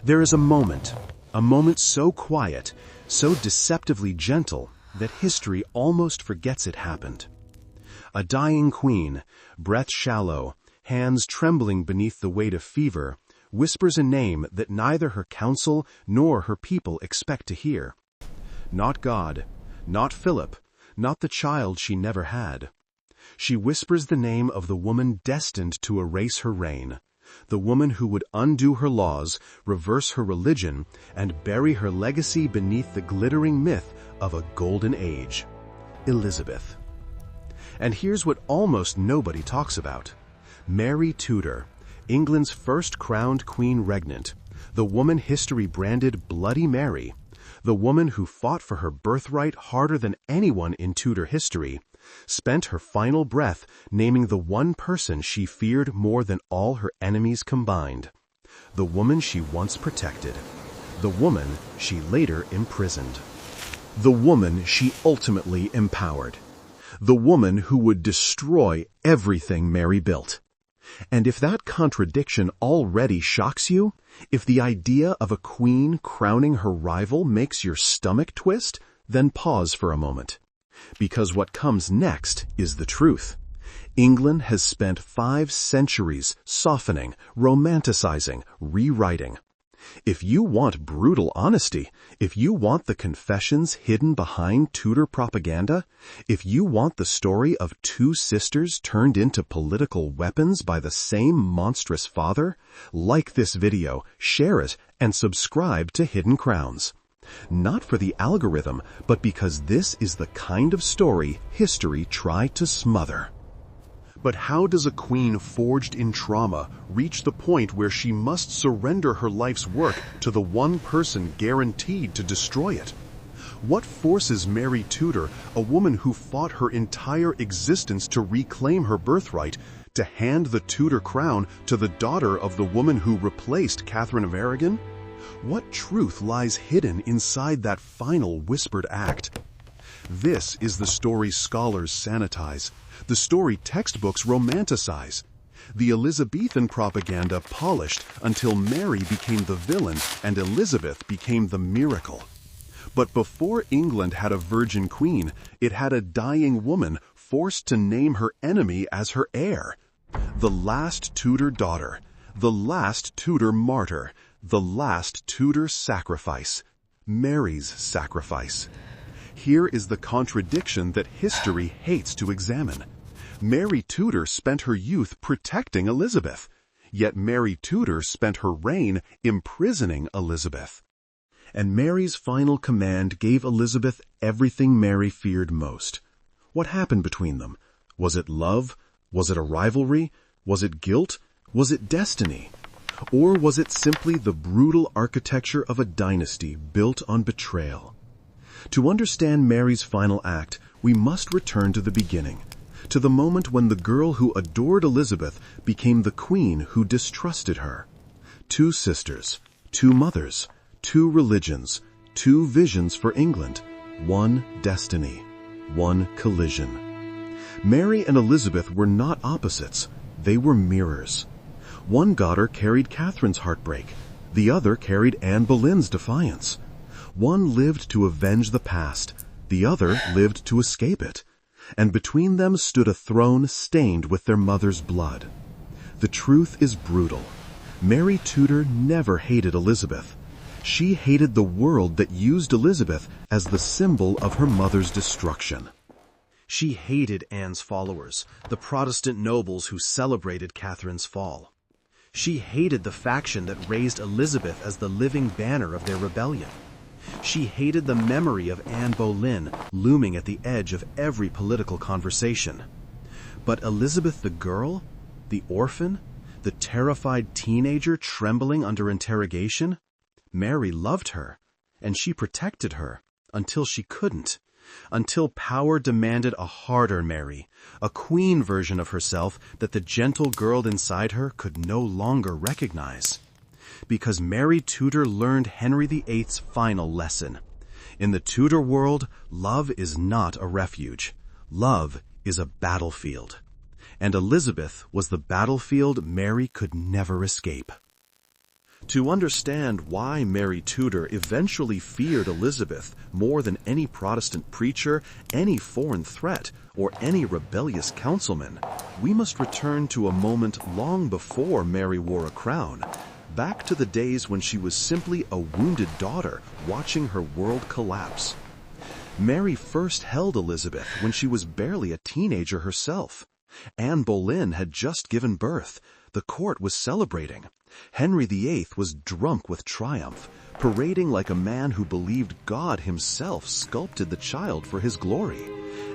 There is a moment so quiet, so deceptively gentle, that history almost forgets it happened. A dying queen, breath shallow, hands trembling beneath the weight of fever, whispers a name that neither her council nor her people expect to hear. Not God, not Philip, not the child she never had. She whispers the name of the woman destined to erase her reign, the woman who would undo her laws, reverse her religion, and bury her legacy beneath the glittering myth of a golden age. Elizabeth. And here's what almost nobody talks about. Mary Tudor, England's first crowned queen regnant, the woman history branded Bloody Mary, the woman who fought for her birthright harder than anyone in Tudor history, spent her final breath naming the one person she feared more than all her enemies combined, the woman she once protected, the woman she later imprisoned, the woman she ultimately empowered, the woman who would destroy everything Mary built. And if that contradiction already shocks you, if the idea of a queen crowning her rival makes your stomach twist, then pause for a moment. Because what comes next is the truth. England has spent 5 centuries softening, romanticizing, rewriting. If you want brutal honesty, if you want the confessions hidden behind Tudor propaganda, if you want the story of 2 sisters turned into political weapons by the same monstrous father, like this video, share it, and subscribe to Hidden Crowns. Not for the algorithm, but because this is the kind of story history tried to smother. But how does a queen forged in trauma reach the point where she must surrender her life's work to the one person guaranteed to destroy it? What forces Mary Tudor, a woman who fought her entire existence to reclaim her birthright, to hand the Tudor crown to the daughter of the woman who replaced Catherine of Aragon? What truth lies hidden inside that final whispered act? This is the story scholars sanitize, the story textbooks romanticize, the Elizabethan propaganda polished until Mary became the villain and Elizabeth became the miracle. But before England had a virgin queen, it had a dying woman forced to name her enemy as her heir. The last Tudor daughter, the last Tudor martyr, the last Tudor sacrifice, Mary's sacrifice. Here is the contradiction that history hates to examine. Mary Tudor spent her youth protecting Elizabeth, yet Mary Tudor spent her reign imprisoning Elizabeth. And Mary's final command gave Elizabeth everything Mary feared most. What happened between them? Was it love? Was it a rivalry? Was it guilt? Was it destiny? Or was it simply the brutal architecture of a dynasty built on betrayal? To understand Mary's final act, we must return to the beginning, to the moment when the girl who adored Elizabeth became the queen who distrusted her. 2 sisters, 2 mothers, 2 religions, 2 visions for England, 1 destiny, 1 collision. Mary and Elizabeth were not opposites, they were mirrors. One daughter carried Catherine's heartbreak, the other carried Anne Boleyn's defiance. One lived to avenge the past, the other lived to escape it. And between them stood a throne stained with their mother's blood. The truth is brutal. Mary Tudor never hated Elizabeth. She hated the world that used Elizabeth as the symbol of her mother's destruction. She hated Anne's followers, the Protestant nobles who celebrated Catherine's fall. She hated the faction that raised Elizabeth as the living banner of their rebellion. She hated the memory of Anne Boleyn looming at the edge of every political conversation. But Elizabeth the girl, the orphan, the terrified teenager trembling under interrogation, Mary loved her, and she protected her until she couldn't, until power demanded a harder Mary, a queen version of herself that the gentle girl inside her could no longer recognize. Because Mary Tudor learned Henry VIII's final lesson. In the Tudor world, love is not a refuge. Love is a battlefield. And Elizabeth was the battlefield Mary could never escape. To understand why Mary Tudor eventually feared Elizabeth more than any Protestant preacher, any foreign threat, or any rebellious councilman, we must return to a moment long before Mary wore a crown, back to the days when she was simply a wounded daughter watching her world collapse. Mary first held Elizabeth when she was barely a teenager herself. Anne Boleyn had just given birth. The court was celebrating. Henry VIII was drunk with triumph, parading like a man who believed God himself sculpted the child for his glory.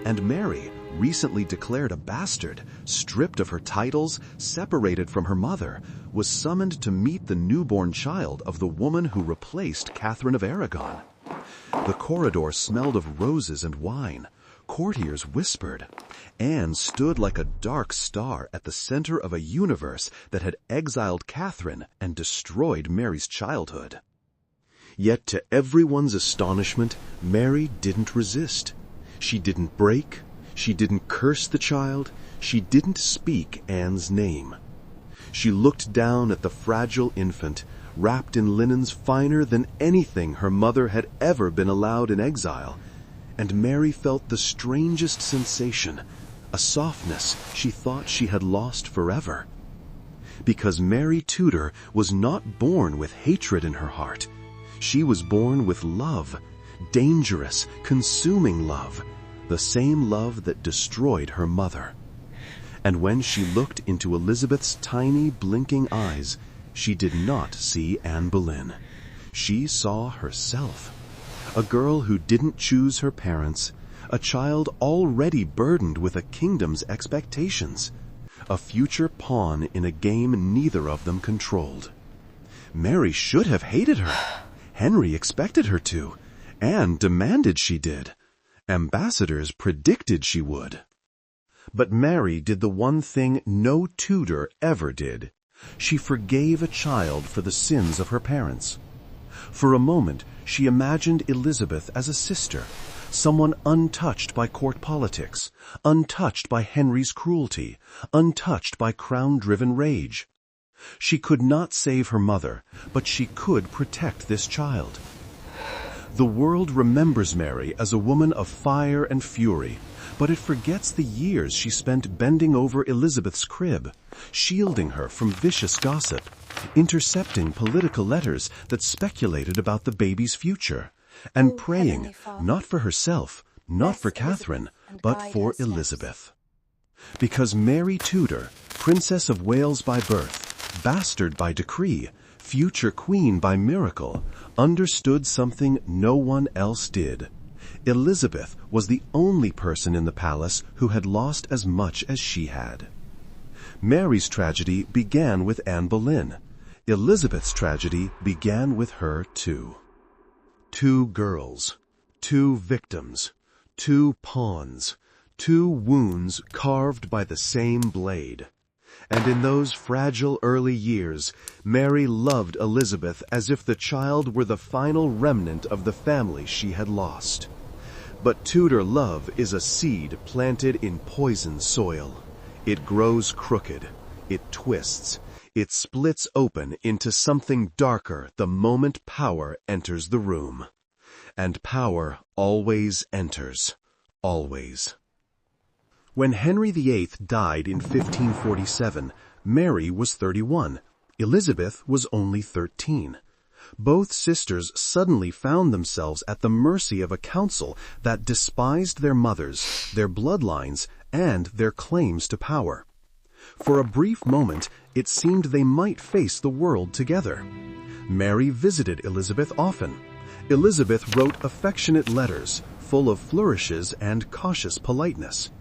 And Mary, recently declared a bastard, stripped of her titles, separated from her mother, was summoned to meet the newborn child of the woman who replaced Catherine of Aragon. The corridor smelled of roses and wine. Courtiers whispered. Anne stood like a dark star at the center of a universe that had exiled Catherine and destroyed Mary's childhood. Yet to everyone's astonishment, Mary didn't resist. She didn't break. She didn't curse the child. She didn't speak Anne's name. She looked down at the fragile infant, wrapped in linens finer than anything her mother had ever been allowed in exile, and Mary felt the strangest sensation, a softness she thought she had lost forever. Because Mary Tudor was not born with hatred in her heart. She was born with love, dangerous, consuming love, the same love that destroyed her mother. And when she looked into Elizabeth's tiny, blinking eyes, she did not see Anne Boleyn. She saw herself. A girl who didn't choose her parents, a child already burdened with a kingdom's expectations, a future pawn in a game neither of them controlled. Mary should have hated her. Henry expected her to. Anne demanded she did. Ambassadors predicted she would. But Mary did the one thing no Tudor ever did. She forgave a child for the sins of her parents. For a moment, she imagined Elizabeth as a sister, someone untouched by court politics, untouched by Henry's cruelty, untouched by crown-driven rage. She could not save her mother, but she could protect this child. The world remembers Mary as a woman of fire and fury, but it forgets the years she spent bending over Elizabeth's crib, shielding her from vicious gossip, intercepting political letters that speculated about the baby's future, and praying, not for herself, not for Catherine, but for Elizabeth. Because Mary Tudor, Princess of Wales by birth, bastard by decree, future queen by miracle, understood something no one else did. Elizabeth was the only person in the palace who had lost as much as she had. Mary's tragedy began with Anne Boleyn. Elizabeth's tragedy began with her too. Two girls, two victims, two pawns, two wounds carved by the same blade. And in those fragile early years, Mary loved Elizabeth as if the child were the final remnant of the family she had lost. But Tudor love is a seed planted in poisoned soil. It grows crooked. It twists. It splits open into something darker the moment power enters the room. And power always enters. Always. When Henry VIII died in 1547, Mary was 31. Elizabeth was only 13. Both sisters suddenly found themselves at the mercy of a council that despised their mothers, their bloodlines, and their claims to power. For a brief moment, it seemed they might face the world together. Mary visited Elizabeth often. Elizabeth wrote affectionate letters, full of flourishes and cautious politeness.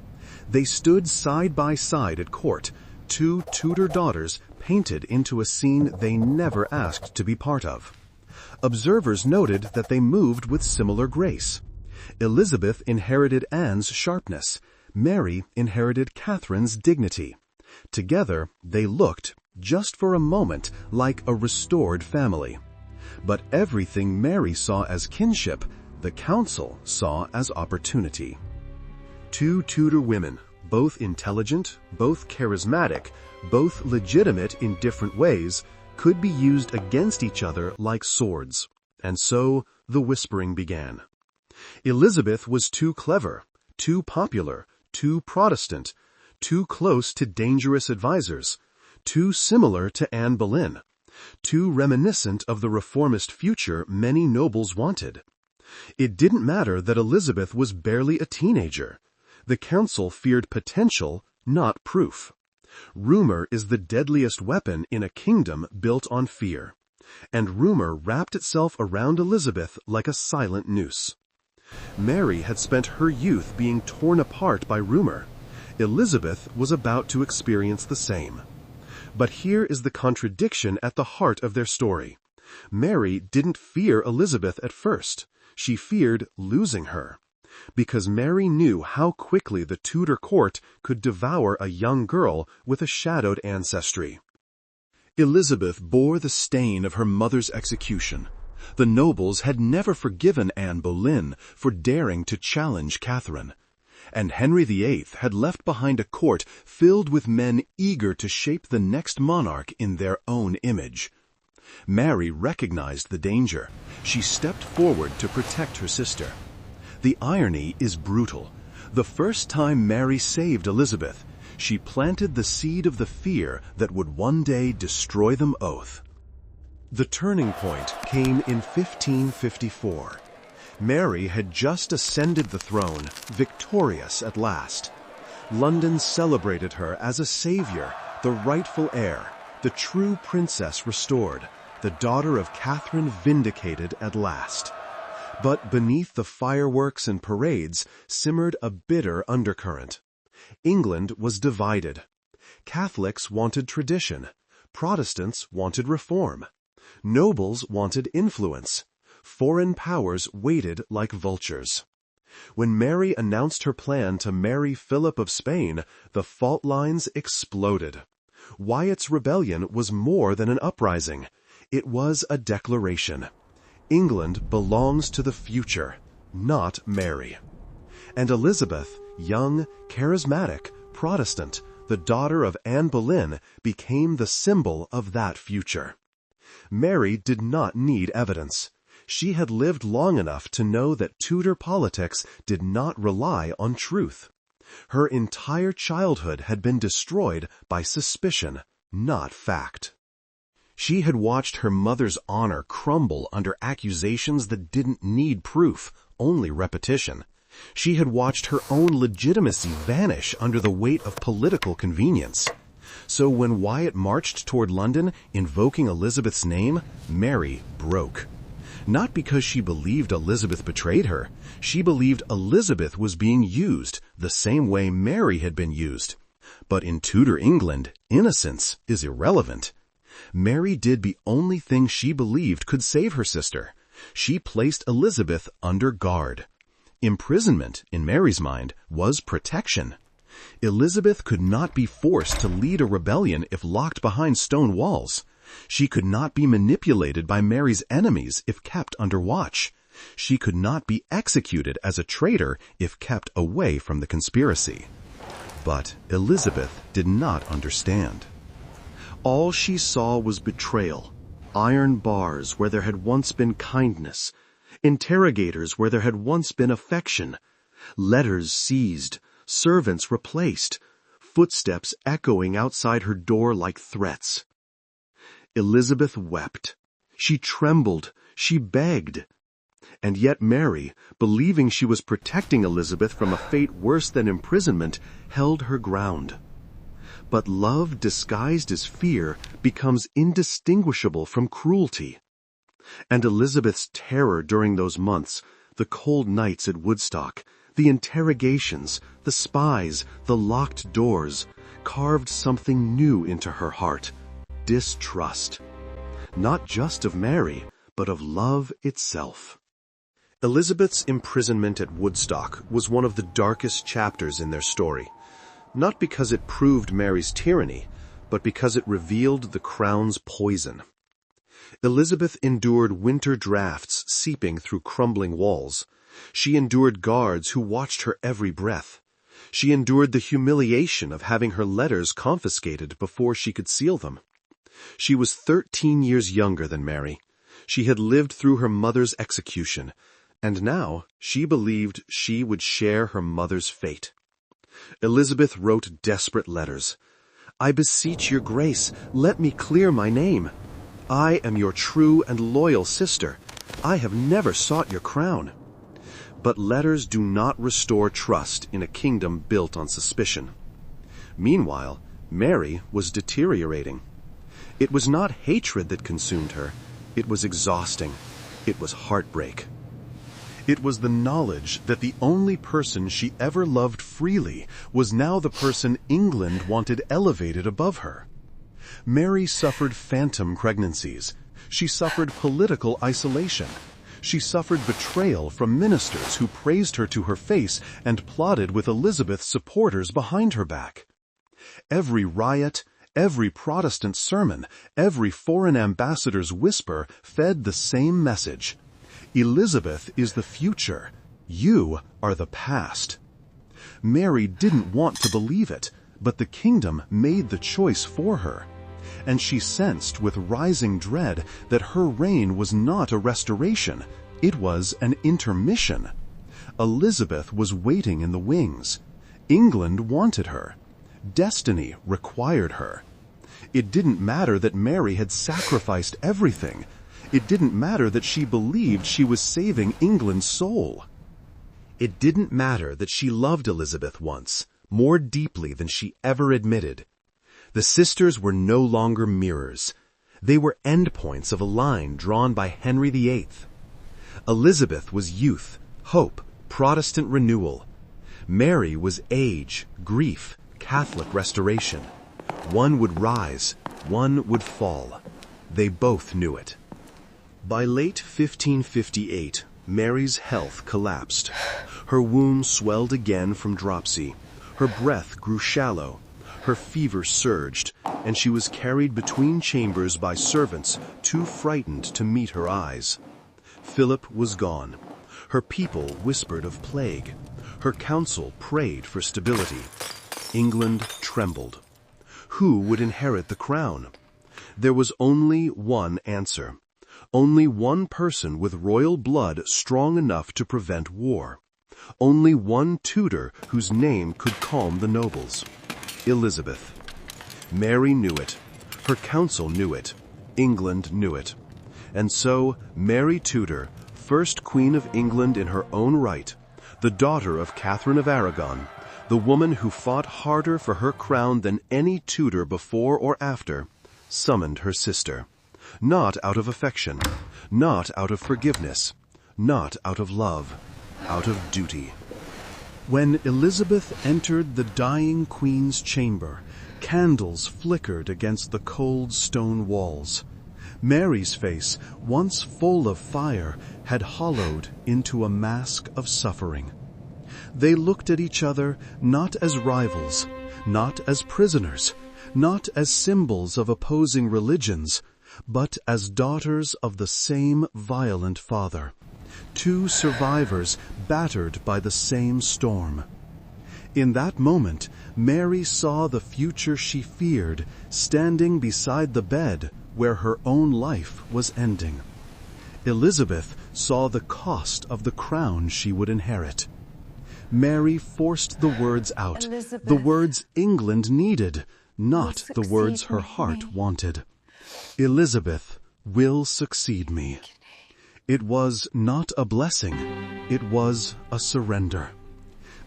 They stood side by side at court, two Tudor daughters painted into a scene they never asked to be part of. Observers noted that they moved with similar grace. Elizabeth inherited Anne's sharpness. Mary inherited Catherine's dignity. Together, they looked, just for a moment, like a restored family. But everything Mary saw as kinship, the council saw as opportunity. Two Tudor women, both intelligent, both charismatic, both legitimate in different ways, could be used against each other like swords, and so the whispering began. Elizabeth was too clever, too popular, too Protestant, too close to dangerous advisers, too similar to Anne Boleyn, too reminiscent of the reformist future many nobles wanted. It didn't matter that Elizabeth was barely a teenager. The council feared potential, not proof. Rumor is the deadliest weapon in a kingdom built on fear, and rumor wrapped itself around Elizabeth like a silent noose. Mary had spent her youth being torn apart by rumor. Elizabeth was about to experience the same. But here is the contradiction at the heart of their story. Mary didn't fear Elizabeth at first. She feared losing her, because Mary knew how quickly the Tudor court could devour a young girl with a shadowed ancestry. Elizabeth bore the stain of her mother's execution. The nobles had never forgiven Anne Boleyn for daring to challenge Catherine, and Henry VIII had left behind a court filled with men eager to shape the next monarch in their own image. Mary recognized the danger. She stepped forward to protect her sister. The irony is brutal. The first time Mary saved Elizabeth, she planted the seed of the fear that would one day destroy them both. The turning point came in 1554. Mary had just ascended the throne, victorious at last. London celebrated her as a savior, the rightful heir, the true princess restored, the daughter of Catherine vindicated at last. But beneath the fireworks and parades simmered a bitter undercurrent. England was divided. Catholics wanted tradition. Protestants wanted reform. Nobles wanted influence. Foreign powers waited like vultures. When Mary announced her plan to marry Philip of Spain, the fault lines exploded. Wyatt's rebellion was more than an uprising. It was a declaration. England belongs to the future, not Mary. And Elizabeth, young, charismatic, Protestant, the daughter of Anne Boleyn, became the symbol of that future. Mary did not need evidence. She had lived long enough to know that Tudor politics did not rely on truth. Her entire childhood had been destroyed by suspicion, not fact. She had watched her mother's honor crumble under accusations that didn't need proof, only repetition. She had watched her own legitimacy vanish under the weight of political convenience. So when Wyatt marched toward London, invoking Elizabeth's name, Mary broke. Not because she believed Elizabeth betrayed her. She believed Elizabeth was being used the same way Mary had been used. But in Tudor England, innocence is irrelevant. Mary did the only thing she believed could save her sister. She placed Elizabeth under guard. Imprisonment, in Mary's mind, was protection. Elizabeth could not be forced to lead a rebellion if locked behind stone walls. She could not be manipulated by Mary's enemies if kept under watch. She could not be executed as a traitor if kept away from the conspiracy. But Elizabeth did not understand. All she saw was betrayal, iron bars where there had once been kindness, interrogators where there had once been affection, letters seized, servants replaced, footsteps echoing outside her door like threats. Elizabeth wept. She trembled. She begged. And yet Mary, believing she was protecting Elizabeth from a fate worse than imprisonment, held her ground. But love disguised as fear becomes indistinguishable from cruelty. And Elizabeth's terror during those months, the cold nights at Woodstock, the interrogations, the spies, the locked doors, carved something new into her heart: distrust. Not just of Mary, but of love itself. Elizabeth's imprisonment at Woodstock was one of the darkest chapters in their story. Not because it proved Mary's tyranny, but because it revealed the crown's poison. Elizabeth endured winter drafts seeping through crumbling walls. She endured guards who watched her every breath. She endured the humiliation of having her letters confiscated before she could seal them. She was 13 years younger than Mary. She had lived through her mother's execution, and now she believed she would share her mother's fate. Elizabeth wrote desperate letters. "I beseech your grace, let me clear my name. I am your true and loyal sister. I have never sought your crown." But letters do not restore trust in a kingdom built on suspicion. Meanwhile, Mary was deteriorating. It was not hatred that consumed her. It was exhausting. It was heartbreak. It was the knowledge that the only person she ever loved freely was now the person England wanted elevated above her. Mary suffered phantom pregnancies. She suffered political isolation. She suffered betrayal from ministers who praised her to her face and plotted with Elizabeth's supporters behind her back. Every riot, every Protestant sermon, every foreign ambassador's whisper fed the same message. Elizabeth is the future. You are the past. Mary didn't want to believe it, but the kingdom made the choice for her. And she sensed with rising dread that her reign was not a restoration, it was an intermission. Elizabeth was waiting in the wings. England wanted her. Destiny required her. It didn't matter that Mary had sacrificed everything. It didn't matter that she believed she was saving England's soul. It didn't matter that she loved Elizabeth once, more deeply than she ever admitted. The sisters were no longer mirrors. They were endpoints of a line drawn by Henry VIII. Elizabeth was youth, hope, Protestant renewal. Mary was age, grief, Catholic restoration. One would rise, one would fall. They both knew it. By late 1558, Mary's health collapsed. Her wound swelled again from dropsy. Her breath grew shallow. Her fever surged, and she was carried between chambers by servants too frightened to meet her eyes. Philip was gone. Her people whispered of plague. Her council prayed for stability. England trembled. Who would inherit the crown? There was only one answer. Only one person with royal blood strong enough to prevent war. Only one Tudor whose name could calm the nobles. Elizabeth. Mary knew it. Her council knew it. England knew it. And so, Mary Tudor, first Queen of England in her own right, the daughter of Catherine of Aragon, the woman who fought harder for her crown than any Tudor before or after, summoned her sister. Not out of affection, not out of forgiveness, not out of love, out of duty. When Elizabeth entered the dying queen's chamber, candles flickered against the cold stone walls. Mary's face, once full of fire, had hollowed into a mask of suffering. They looked at each other not as rivals, not as prisoners, not as symbols of opposing religions, but as daughters of the same violent father. Two survivors battered by the same storm. In that moment, Mary saw the future she feared standing beside the bed where her own life was ending. Elizabeth saw the cost of the crown she would inherit. Mary forced the words out, Elizabeth, the words England needed, not the words her heart wanted. Elizabeth will succeed me. It was not a blessing, it was a surrender.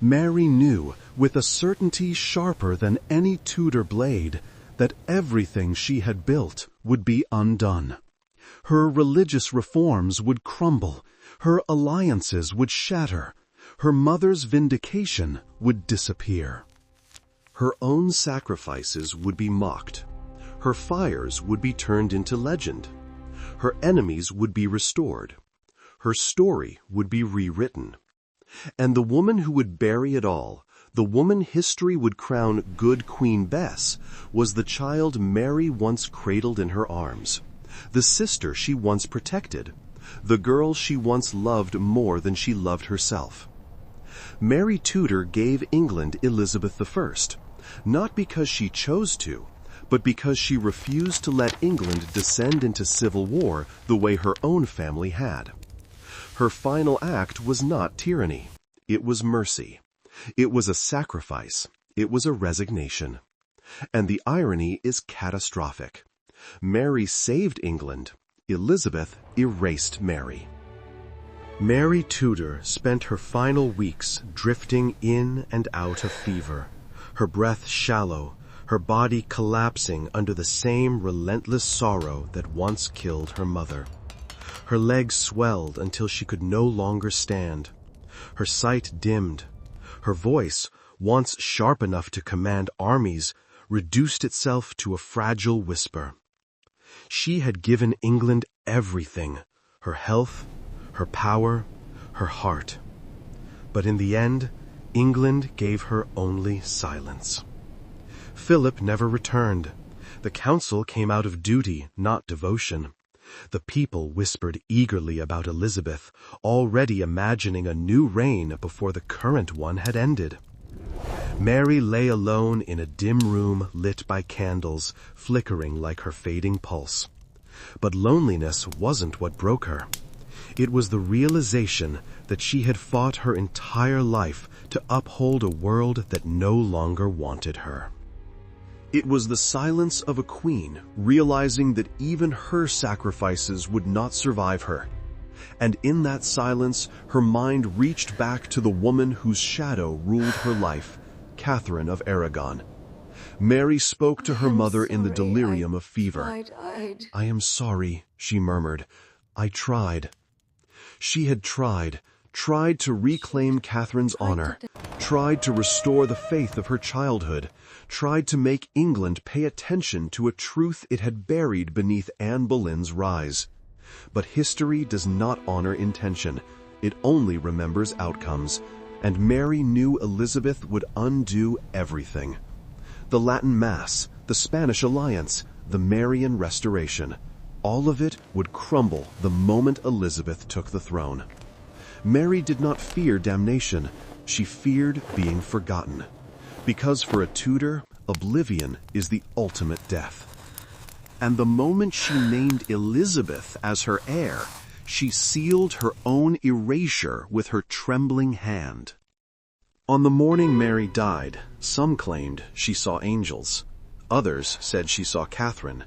Mary knew, with a certainty sharper than any Tudor blade, that everything she had built would be undone. Her religious reforms would crumble, her alliances would shatter, her mother's vindication would disappear. Her own sacrifices would be mocked. Her fires would be turned into legend. Her enemies would be restored. Her story would be rewritten. And the woman who would bury it all, the woman history would crown good Queen Bess, was the child Mary once cradled in her arms, the sister she once protected, the girl she once loved more than she loved herself. Mary Tudor gave England Elizabeth I, not because she chose to, but because she refused to let England descend into civil war the way her own family had. Her final act was not tyranny. It was mercy. It was a sacrifice. It was a resignation. And the irony is catastrophic. Mary saved England. Elizabeth erased Mary. Mary Tudor spent her final weeks drifting in and out of fever, her breath shallow, her body collapsing under the same relentless sorrow that once killed her mother. Her legs swelled until she could no longer stand. Her sight dimmed. Her voice, once sharp enough to command armies, reduced itself to a fragile whisper. She had given England everything, her health, her power, her heart. But in the end, England gave her only silence. Philip never returned. The council came out of duty, not devotion. The people whispered eagerly about Elizabeth, already imagining a new reign before the current one had ended. Mary lay alone in a dim room lit by candles, flickering like her fading pulse. But loneliness wasn't what broke her. It was the realization that she had fought her entire life to uphold a world that no longer wanted her. It was the silence of a queen realizing that even her sacrifices would not survive her. And in that silence, her mind reached back to the woman whose shadow ruled her life, Catherine of Aragon. Mary spoke to her mother in the delirium of fever. "I am sorry," she murmured. "I tried." She had tried to reclaim Catherine's honor, tried to restore the faith of her childhood, tried to make England pay attention to a truth it had buried beneath Anne Boleyn's rise. But history does not honor intention. It only remembers outcomes. And Mary knew Elizabeth would undo everything. The Latin Mass, the Spanish Alliance, the Marian Restoration. All of it would crumble the moment Elizabeth took the throne. Mary did not fear damnation. She feared being forgotten. Because for a Tudor, oblivion is the ultimate death. And the moment she named Elizabeth as her heir, she sealed her own erasure with her trembling hand. On the morning Mary died, some claimed she saw angels. Others said she saw Catherine.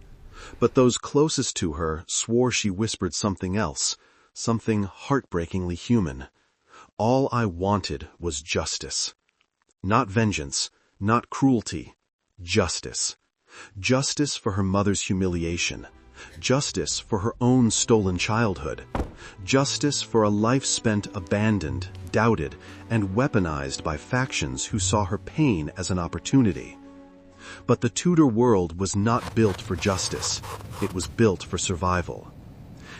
But those closest to her swore she whispered something else, something heartbreakingly human. All I wanted was justice. Not vengeance, not cruelty, justice. Justice for her mother's humiliation. Justice for her own stolen childhood. Justice for a life spent abandoned, doubted, and weaponized by factions who saw her pain as an opportunity. But the Tudor world was not built for justice. It was built for survival.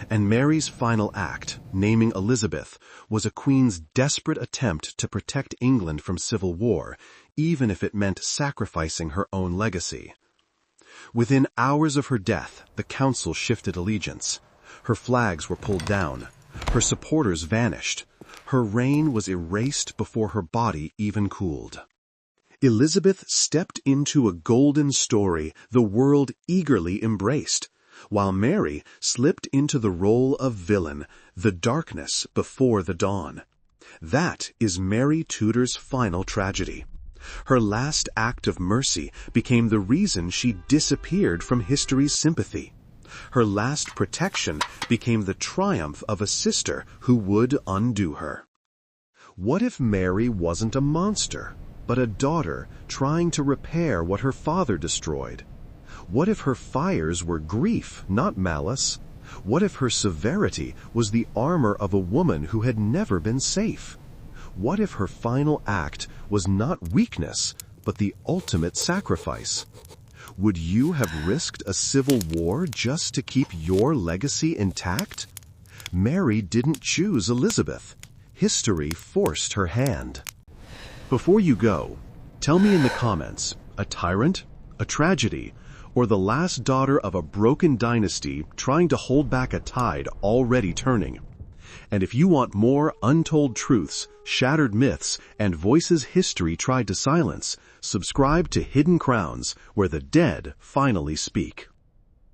And Mary's final act, naming Elizabeth, was a queen's desperate attempt to protect England from civil war, even if it meant sacrificing her own legacy. Within hours of her death, the council shifted allegiance. Her flags were pulled down. Her supporters vanished. Her reign was erased before her body even cooled. Elizabeth stepped into a golden story the world eagerly embraced, while Mary slipped into the role of villain, the darkness before the dawn. That is Mary Tudor's final tragedy. Her last act of mercy became the reason she disappeared from history's sympathy. Her last protection became the triumph of a sister who would undo her. What if Mary wasn't a monster, but a daughter trying to repair what her father destroyed? What if her fires were grief, not malice? What if her severity was the armor of a woman who had never been safe? What if her final act was not weakness, but the ultimate sacrifice? Would you have risked a civil war just to keep your legacy intact? Mary didn't choose Elizabeth. History forced her hand. Before you go, tell me in the comments, a tyrant, a tragedy, or the last daughter of a broken dynasty trying to hold back a tide already turning? And if you want more untold truths, shattered myths, and voices history tried to silence, subscribe to Hidden Crowns, where the dead finally speak.